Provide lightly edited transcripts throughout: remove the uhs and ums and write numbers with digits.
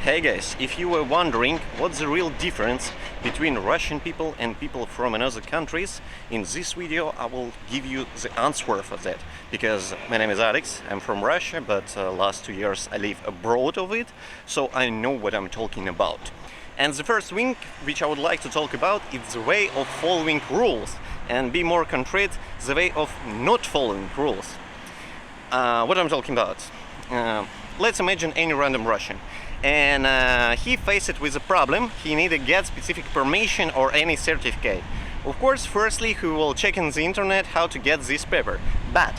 Hey guys, if you were wondering what's the real difference between Russian people and people from another countries, in this video I will give you the answer for that. Because my name is Alex, I'm from Russia, but last 2 years I live abroad of it, so I know what I'm talking about. And the first thing which I would like to talk about is the way of following rules, and be more concrete, the way of not following rules. What I'm talking about? Let's imagine any random Russian. And he faced with a problem. He needed to get specific permission or any certificate. Of course, firstly he will check in the internet how to get this paper. But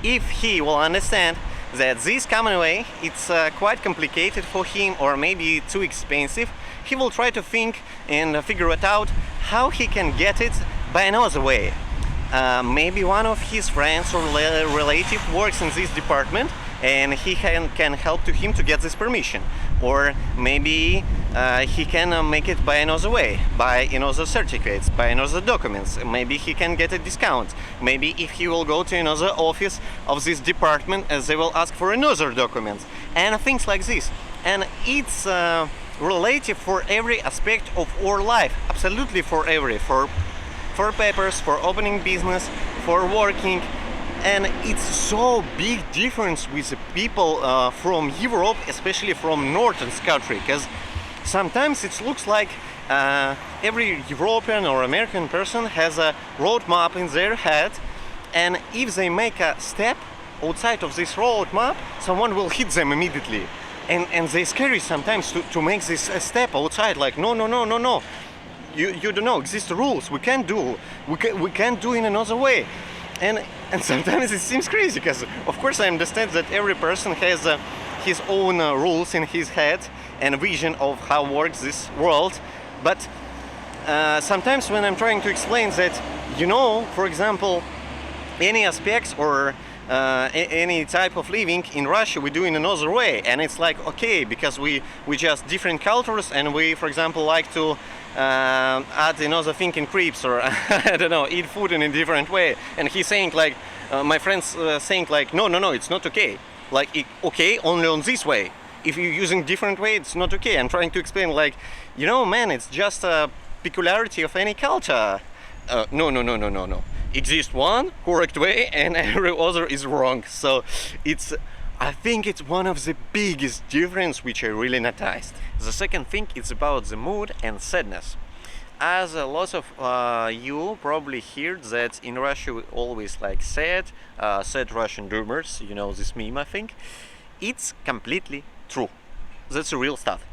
if he will understand that this common way it's quite complicated for him or maybe too expensive, he will try to think and figure it out how he can get it by another way. Maybe one of his friends or relative works in this department and he can help to him to get this permission. Or maybe he can make it by another way, by another certificates, by another documents. Maybe he can get a discount. Maybe if he will go to another office of this department, they will ask for another document, and things like this. And it's relative for every aspect of our life, absolutely for papers, for opening business, for working. And it's so big difference with the people from Europe, especially from northern country, because sometimes it looks like every European or American person has a roadmap in their head, and if they make a step outside of this roadmap, someone will hit them immediately, and they scary sometimes to make this step outside, like no, you don't know, exist rules, we can't do in another way. And sometimes it seems crazy, because of course I understand that every person has his own rules in his head and vision of how works this world. But sometimes when I'm trying to explain that, for example, any aspects or any type of living in Russia we do in another way, and it's like, okay, because we just different cultures, and we, for example, like to add another thing in crepes, or I don't know, eat food in a different way. And he's saying like, my friend's saying like, no, it's not okay. Like, okay, only on this way. If you're using different way, it's not okay. I'm trying to explain like, man, it's just a peculiarity of any culture. No. Exists one correct way and every other is wrong. So I think it's one of the biggest difference which I really noticed. The second thing is about the mood and sadness. As a lot of you probably heard that in Russia we always like sad Russian drummers, this meme, I think. It's completely true. That's the real stuff.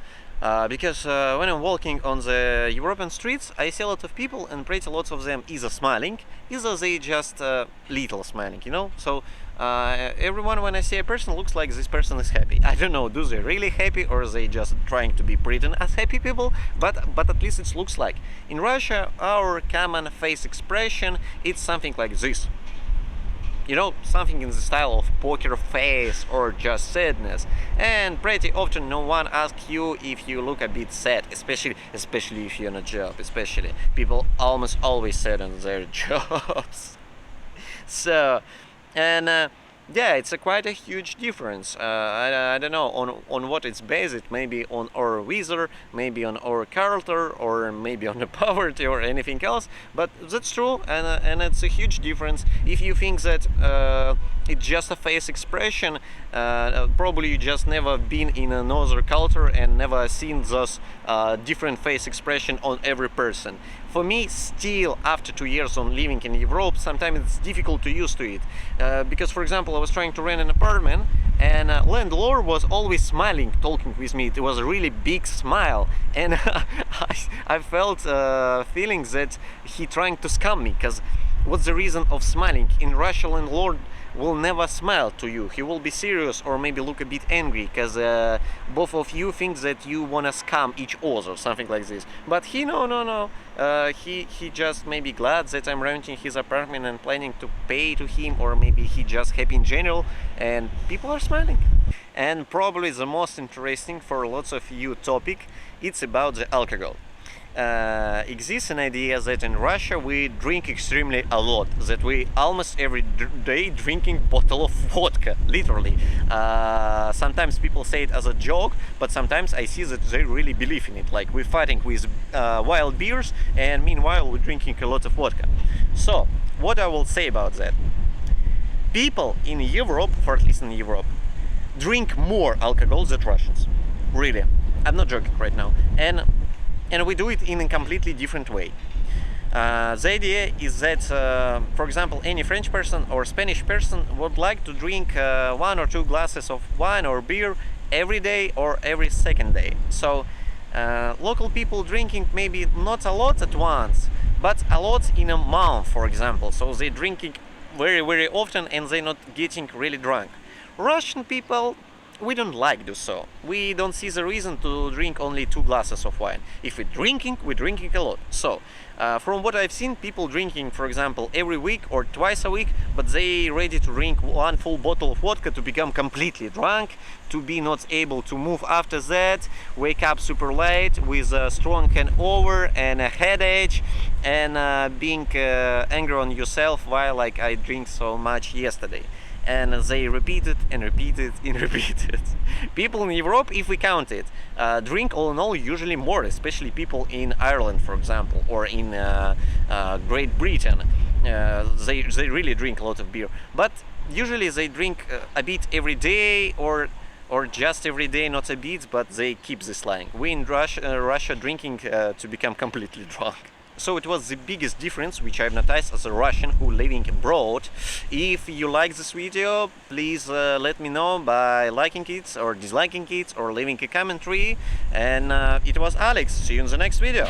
Because when I'm walking on the European streets, I see a lot of people, and pretty lots of them either smiling, either they just little smiling, So everyone, when I see a person, looks like this person is happy. I don't know, do they really happy, or are they just trying to be pretend as happy people? But at least it looks like. In Russia, our common face expression, it's something like this. Something in the style of poker face or just sadness. And pretty often no one asks you if you look a bit sad, especially if you're on a job, especially. People almost always sad on their jobs. So, and yeah, it's quite a huge difference. I don't know on what it's based. Maybe on our weather, maybe on our culture, or maybe on the poverty or anything else. But that's true, and it's a huge difference. If you think that it's just a face expression, probably you just never been in another culture and never seen those different face expression on every person. For me, still, after 2 years on living in Europe, sometimes it's difficult to use to it. Because, for example, I was trying to rent an apartment, and landlord was always smiling, talking with me. It was a really big smile, and I felt feeling that he trying to scam me. Because what's the reason of smiling? In Russia, landlord will never smile to you. He will be serious or maybe look a bit angry, because both of you think that you wanna scam each other, something like this. But he no. He just maybe glad that I'm renting his apartment and planning to pay to him, or maybe he just happy in general, and people are smiling. And probably the most interesting for lots of you topic, it's about the alcohol. Exists an idea that in Russia we drink extremely a lot, that we almost every day drinking bottle of vodka, literally. Sometimes people say it as a joke, but sometimes I see that they really believe in it. Like, we're fighting with wild beers, and meanwhile we're drinking a lot of vodka. So, what I will say about that? People in Europe, or at least in Europe, drink more alcohol than Russians. Really. I'm not joking right now. And we do it in a completely different way. The idea is that, for example, any French person or Spanish person would like to drink 1 or 2 glasses of wine or beer every day or every second day. So local people drinking maybe not a lot at once, but a lot in a month, for example. So they're drinking very, very often and they're not getting really drunk. Russian people, we don't like do so. We don't see the reason to drink only 2 glasses of wine. If we're drinking a lot. So, from what I've seen, people drinking, for example, every week or twice a week, but they ready to drink 1 full bottle of vodka to become completely drunk, to be not able to move after that, wake up super late with a strong hangover and a headache, and being angry on yourself why like I drink so much yesterday. And they repeat it and repeat it and repeat it. People in Europe, if we count it, drink all in all usually more, especially people in Ireland, for example, or in Great Britain. They really drink a lot of beer, but usually they drink a bit every day, or just every day, not a bit, but they keep this line. We in Russia drinking to become completely drunk. So it was the biggest difference which I've noticed as a Russian who living abroad. If you like this video, please let me know by liking it or disliking it or leaving a commentary. And it was Alex. See you in the next video.